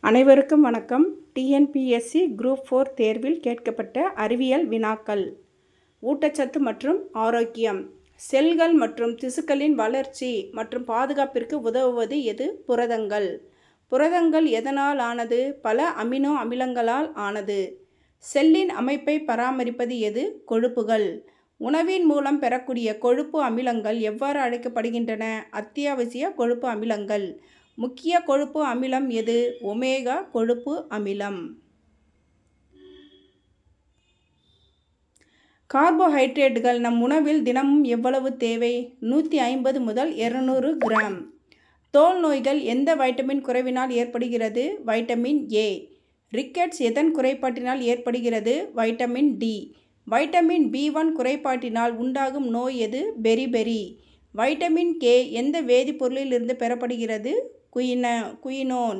அனைவருக்கும் வணக்கம். TNPSC group 4 தேர்வில் கேட்கப்பட்ட அறிவியல் வினாக்கள். ஊட்டச்சத்து மற்றும் ஆரோக்கியம். செல்கள் மற்றும் திசுக்களின் வளர்ச்சி மற்றும் பாதுகாப்பிற்கு உதவுவது எது? புரதங்கள். புரதங்கள் எதனால் ஆனது? பல அமினோ அமிலங்களால் ஆனது. செல்லின் அமைப்பை பராமரிப்பது எது? கொழுப்புகள். உணவின் மூலம் பெறக்கூடிய கொழுப்பு அமிலங்கள் எவ்வாறு அழைக்கப்படுகின்றன? அத்தியாவசிய கொழுப்பு அமிலங்கள். முக்கிய கொழுப்பு அமிலம் எது? ஒமேகா கொழுப்பு அமிலம். கார்போஹைட்ரேட்டுகள் நம் உணவில் தினமும் எவ்வளவு தேவை? 150 முதல் 200 கிராம். தோல் நோய்கள் எந்த வைட்டமின் குறைவினால் ஏற்படுகிறது? Vitamin A. ரிக்கெட்ஸ் எதன் குறைபாட்டினால் ஏற்படுகிறது? Vitamin D. வைட்டமின் B1 குறைபாட்டினால் உண்டாகும் நோய் எது? பெரிபெரி. வைட்டமின் கே எந்த வேதிப்பொருளில் இருந்து பெறப்படுகிறது? குயினோன்.